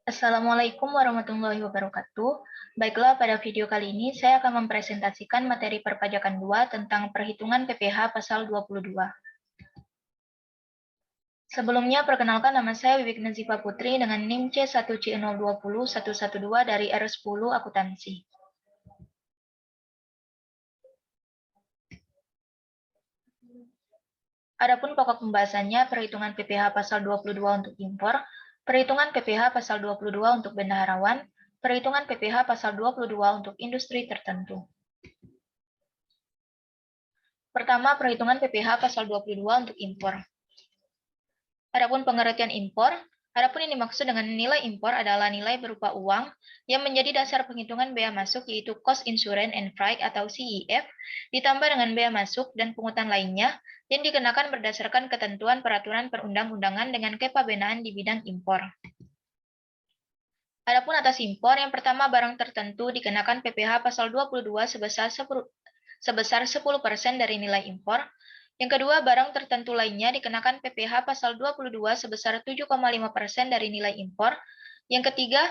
Assalamualaikum warahmatullahi wabarakatuh. Baiklah, pada video kali ini saya akan mempresentasikan materi perpajakan 2 tentang perhitungan PPh pasal 22. Sebelumnya, perkenalkan nama saya Wiwik Nazifa Putri dengan NIM C1C020112 dari R10 Akuntansi. Adapun pokok pembahasannya, perhitungan PPh pasal 22 untuk impor, perhitungan PPh pasal 22 untuk bendaharawan, perhitungan PPh pasal 22 untuk industri tertentu. Pertama, perhitungan PPh pasal 22 untuk impor. Adapun pengertian impor, adapun yang dimaksud dengan nilai impor adalah nilai berupa uang yang menjadi dasar penghitungan bea masuk, yaitu Cost Insurance and Freight atau CIF, ditambah dengan bea masuk dan pungutan lainnya yang dikenakan berdasarkan ketentuan peraturan perundang-undangan dengan kepabenaan di bidang impor. Adapun atas impor, yang pertama barang tertentu dikenakan PPh pasal 22 sebesar 10% dari nilai impor. Yang kedua, barang tertentu lainnya dikenakan PPh pasal 22 sebesar 7,5% dari nilai impor. Yang ketiga,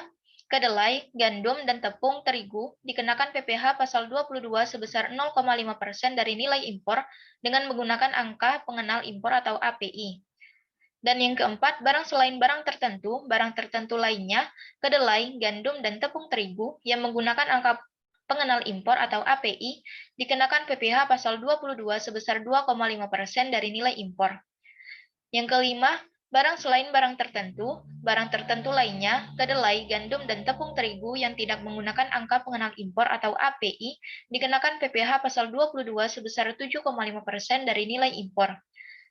kedelai, gandum, dan tepung terigu dikenakan PPh pasal 22 sebesar 0,5% dari nilai impor dengan menggunakan angka pengenal impor atau API. Dan yang keempat, barang selain barang tertentu lainnya, kedelai, gandum, dan tepung terigu yang menggunakan angka pengenal impor atau API dikenakan PPh pasal 22 sebesar 2,5% dari nilai impor. Yang kelima, barang selain barang tertentu lainnya, kedelai, gandum, dan tepung terigu yang tidak menggunakan angka pengenal impor atau API dikenakan PPh pasal 22 sebesar 7,5% dari nilai impor.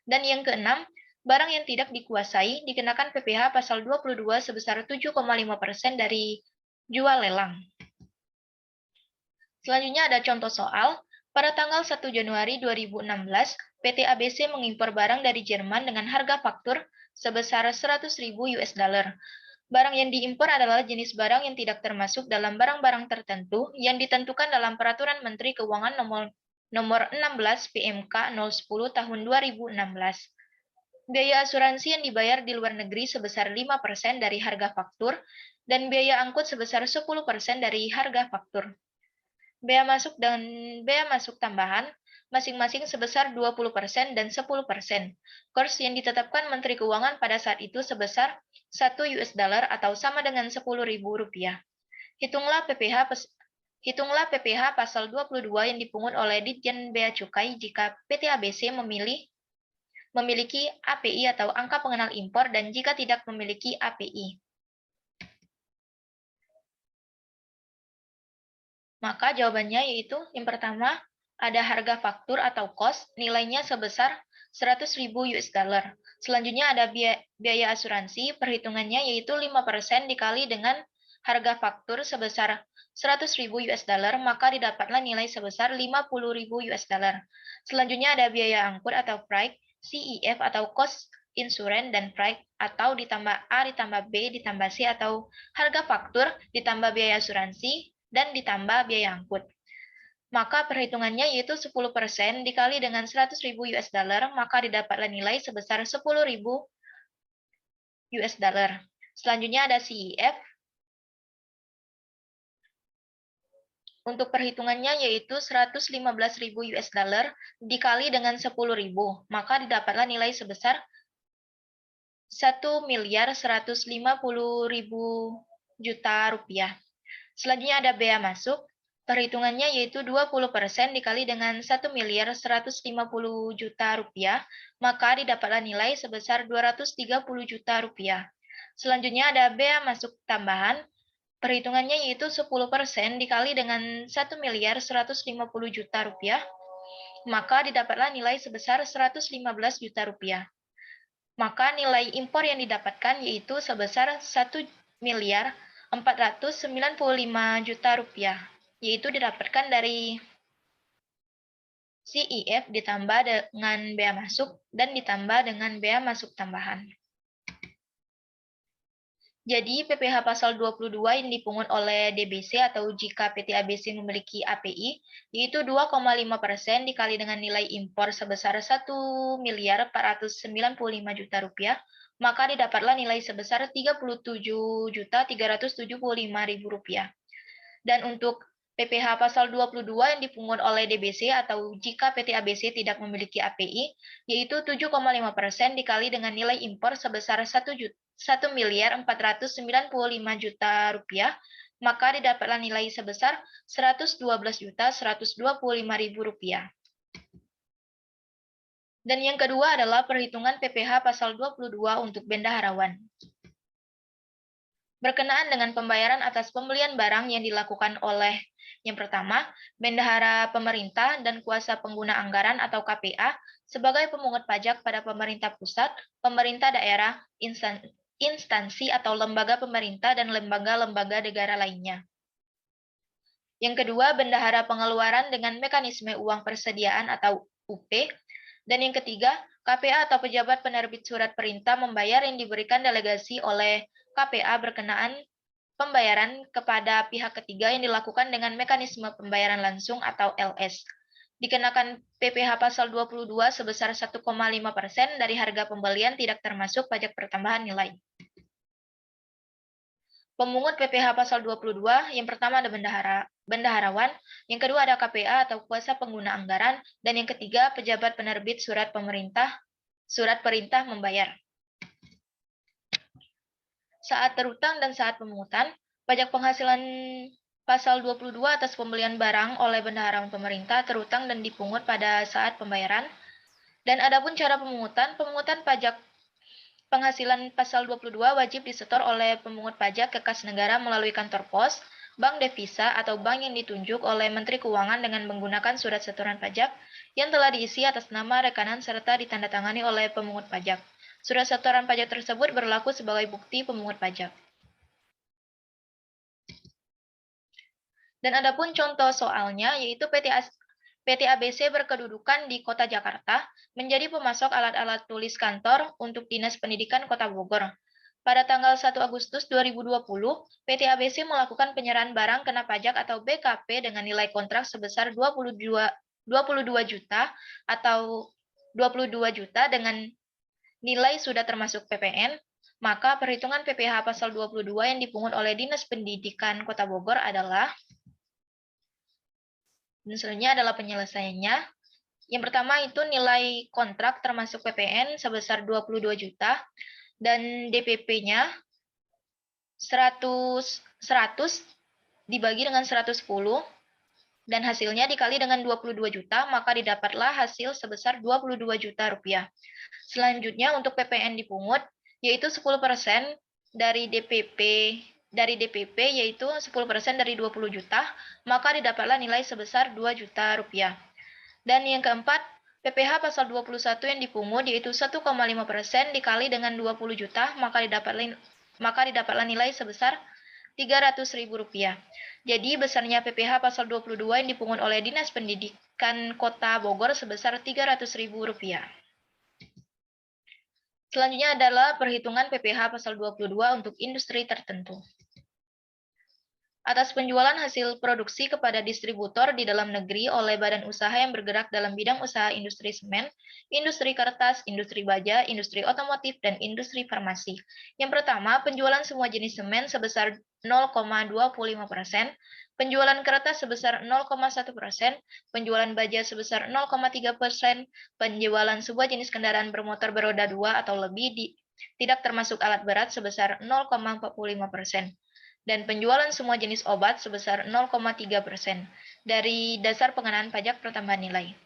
Dan yang keenam, barang yang tidak dikuasai dikenakan PPh pasal 22 sebesar 7,5% dari jual lelang. Selanjutnya ada contoh soal. Pada tanggal 1 Januari 2016, PT ABC mengimpor barang dari Jerman dengan harga faktur sebesar 100.000 US dollar. Barang yang diimpor adalah jenis barang yang tidak termasuk dalam barang-barang tertentu yang ditentukan dalam Peraturan Menteri Keuangan nomor 16 PMK 010 tahun 2016. Biaya asuransi yang dibayar di luar negeri sebesar 5% dari harga faktur dan biaya angkut sebesar 10% dari harga faktur. Bea masuk dan bea masuk tambahan masing-masing sebesar 20% dan 10%. Kurs yang ditetapkan Menteri Keuangan pada saat itu sebesar 1 US dollar atau sama dengan Rp10.000. Hitunglah PPh pasal 22 yang dipungut oleh Ditjen Bea Cukai jika PT ABC memiliki API atau angka pengenal impor dan jika tidak memiliki API. Maka jawabannya yaitu yang pertama, ada harga faktur atau cost, nilainya sebesar 100.000 US dollar. Selanjutnya ada biaya asuransi, perhitungannya yaitu 5% dikali dengan harga faktur sebesar 100.000 US dollar, maka didapatlah nilai sebesar 50.000 US dollar. Selanjutnya ada biaya angkut atau freight, CIF atau cost insurance dan freight, atau ditambah A ditambah B ditambah C atau harga faktur ditambah biaya asuransi dan ditambah biaya angkut. Maka perhitungannya yaitu 10% dikali dengan 100.000 US dollar, maka didapatlah nilai sebesar 10.000 US dollar. Selanjutnya ada CIF. Untuk perhitungannya yaitu 115.000 US dollar dikali dengan 10.000, maka didapatlah nilai sebesar 1.150.000 rupiah. Selanjutnya ada bea masuk. Perhitungannya yaitu 20% dikali dengan 1.150.000.000 rupiah, maka didapatlah nilai sebesar 230 juta rupiah. Selanjutnya ada bea masuk tambahan. Perhitungannya yaitu 10% dikali dengan 1.150.000.000 rupiah, maka didapatlah nilai sebesar 115 juta rupiah. Maka nilai impor yang didapatkan yaitu sebesar 1.495 juta rupiah, yaitu didapatkan dari CIF ditambah dengan bea masuk dan ditambah dengan bea masuk tambahan. Jadi PPh pasal 22 yang dipungut oleh DBC atau jika PT ABC memiliki API yaitu 2,5% dikali dengan nilai impor sebesar 1.495 juta rupiah, maka didapatlah nilai sebesar Rp37.375.000. Dan untuk PPh pasal 22 yang dipungut oleh DBC atau jika PT ABC tidak memiliki API, yaitu 7,5% dikali dengan nilai impor sebesar Rp1.495.000.000, maka didapatlah nilai sebesar Rp112.125.000. Dan yang kedua adalah perhitungan PPh pasal 22 untuk bendaharawan. Berkenaan dengan pembayaran atas pembelian barang yang dilakukan oleh yang pertama, bendahara pemerintah dan kuasa pengguna anggaran atau KPA sebagai pemungut pajak pada pemerintah pusat, pemerintah daerah, instansi atau lembaga pemerintah dan lembaga-lembaga negara lainnya. Yang kedua, bendahara pengeluaran dengan mekanisme uang persediaan atau UP. Dan yang ketiga, KPA atau pejabat penerbit surat perintah membayar yang diberikan delegasi oleh KPA berkenaan pembayaran kepada pihak ketiga yang dilakukan dengan mekanisme pembayaran langsung atau LS. Dikenakan PPh pasal 22 sebesar 1,5% dari harga pembelian tidak termasuk pajak pertambahan nilai. Pemungut PPh pasal 22, yang pertama ada bendaharawan, yang kedua ada KPA atau kuasa pengguna anggaran, dan yang ketiga pejabat penerbit surat perintah membayar. Saat terutang dan saat pemungutan, pajak penghasilan pasal 22 atas pembelian barang oleh bendaharawan pemerintah terutang dan dipungut pada saat pembayaran. Dan adapun cara pemungutan pajak penghasilan pasal 22 wajib disetor oleh pemungut pajak ke kas negara melalui kantor pos, bank devisa, atau bank yang ditunjuk oleh Menteri Keuangan dengan menggunakan surat setoran pajak yang telah diisi atas nama rekanan serta ditandatangani oleh pemungut pajak. Surat setoran pajak tersebut berlaku sebagai bukti pemungut pajak. Dan adapun contoh soalnya yaitu PT ABC berkedudukan di Kota Jakarta menjadi pemasok alat-alat tulis kantor untuk Dinas Pendidikan Kota Bogor. Pada tanggal 1 Agustus 2020, PT ABC melakukan penyerahan barang kena pajak atau BKP dengan nilai kontrak sebesar 22 juta atau 22 juta dengan nilai sudah termasuk PPN, maka perhitungan PPh pasal 22 yang dipungut oleh Dinas Pendidikan Kota Bogor adalah, dan selanjutnya adalah penyelesaiannya. Yang pertama itu nilai kontrak termasuk PPN sebesar 22 juta dan DPP-nya 100 dibagi dengan 110 dan hasilnya dikali dengan 22 juta, maka didapatlah hasil sebesar 22 juta rupiah. Selanjutnya untuk PPN dipungut yaitu 10% dari DPP yaitu 10% dari 20 juta, maka didapatlah nilai sebesar 2 juta rupiah. Dan yang keempat, PPh pasal 21 yang dipungut yaitu 1,5% dikali dengan 20 juta, maka didapatlah nilai sebesar Rp300.000. Jadi besarnya PPh pasal 22 yang dipungut oleh Dinas Pendidikan Kota Bogor sebesar Rp300.000. Selanjutnya adalah perhitungan PPh pasal 22 untuk industri tertentu. Atas penjualan hasil produksi kepada distributor di dalam negeri oleh badan usaha yang bergerak dalam bidang usaha industri semen, industri kertas, industri baja, industri otomotif, dan industri farmasi. Yang pertama, penjualan semua jenis semen sebesar 0,25%, penjualan kertas sebesar 0,1%, penjualan baja sebesar 0,3%, penjualan sebuah jenis kendaraan bermotor beroda 2 atau lebih tidak termasuk alat berat sebesar 0,45%. Dan penjualan semua jenis obat sebesar 0,3% dari dasar pengenaan pajak pertambahan nilai.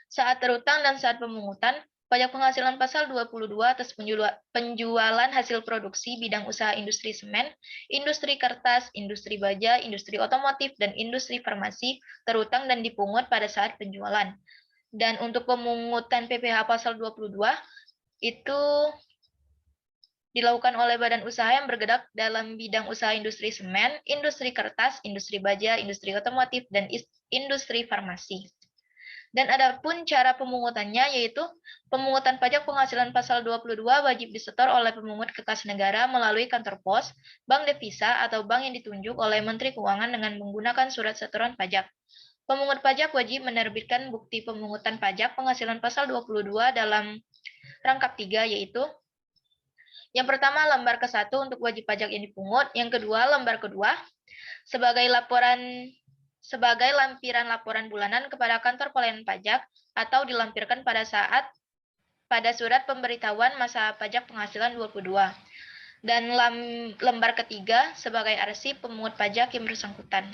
Saat terutang dan saat pemungutan, pajak penghasilan pasal 22 atas penjualan hasil produksi bidang usaha industri semen, industri kertas, industri baja, industri otomotif, dan industri farmasi terutang dan dipungut pada saat penjualan. Dan untuk pemungutan PPh pasal 22, itu dilakukan oleh badan usaha yang bergerak dalam bidang usaha industri semen, industri kertas, industri baja, industri otomotif, dan industri farmasi. Dan adapun cara pemungutannya yaitu pemungutan pajak penghasilan pasal 22 wajib disetor oleh pemungut ke kas negara melalui kantor pos, bank devisa, atau bank yang ditunjuk oleh Menteri Keuangan dengan menggunakan surat setoran pajak. Pemungut pajak wajib menerbitkan bukti pemungutan pajak penghasilan pasal 22 dalam rangkap 3, yaitu yang pertama lembar ke-1 untuk wajib pajak yang dipungut, yang kedua lembar kedua sebagai lampiran laporan bulanan kepada kantor pelayanan pajak atau dilampirkan pada surat pemberitahuan masa pajak penghasilan 22. Dan lembar ketiga sebagai arsip pemungut pajak yang bersangkutan.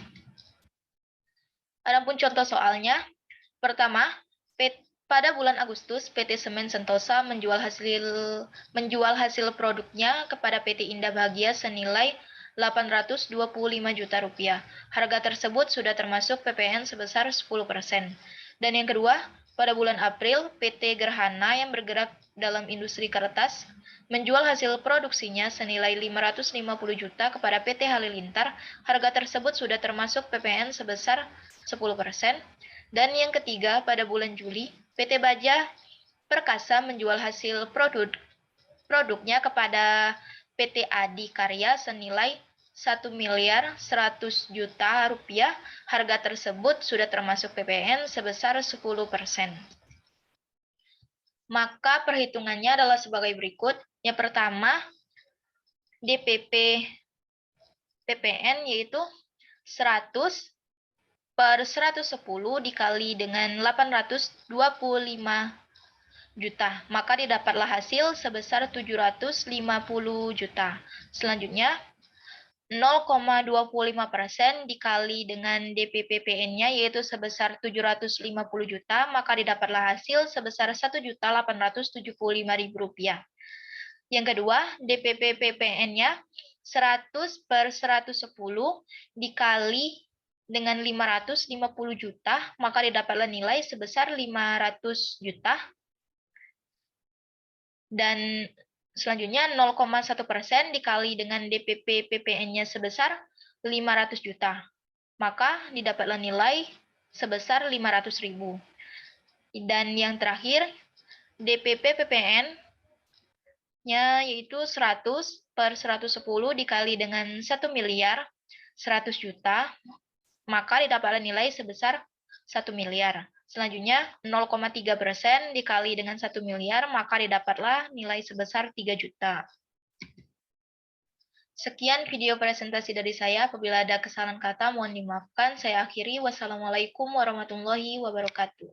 Adapun contoh soalnya, pertama, pada bulan Agustus, PT Semen Sentosa menjual hasil produknya kepada PT Indah Bahagia senilai Rp825 juta. Harga tersebut sudah termasuk PPN sebesar 10%. Dan yang kedua, pada bulan April, PT Gerhana yang bergerak dalam industri kertas menjual hasil produksinya senilai 550 juta kepada PT Halilintar. Harga tersebut sudah termasuk PPN sebesar 10%. Dan yang ketiga, pada bulan Juli, PT Baja Perkasa menjual hasil produknya kepada PT Adi Karya senilai Rp1.100 juta. Harga tersebut sudah termasuk PPN sebesar 10%. Maka perhitungannya adalah sebagai berikut. Yang pertama, DPP PPN yaitu 100 per 110 dikali dengan 825 juta, maka didapatlah hasil sebesar 750 juta. Selanjutnya, 0,25% dikali dengan DPPPN-nya yaitu sebesar 750 juta, maka didapatlah hasil sebesar Rp1.875.000. Yang kedua, DPP-PPN-nya 100 per 110 dikali dengan 550 juta, maka didapatlah nilai sebesar 500 juta. Dan selanjutnya 0,1% dikali dengan DPP PPN-nya sebesar 500 juta. Maka didapatlah nilai sebesar 500.000. Dan yang terakhir, DPP PPN-nya yaitu 100 per 110 dikali dengan 1.100.000 juta, maka didapatlah nilai sebesar 1 miliar. Selanjutnya, 0,3% dikali dengan 1 miliar, maka didapatlah nilai sebesar 3 juta. Sekian video presentasi dari saya. Apabila ada kesalahan kata, mohon dimaafkan. Saya akhiri. Wassalamualaikum warahmatullahi wabarakatuh.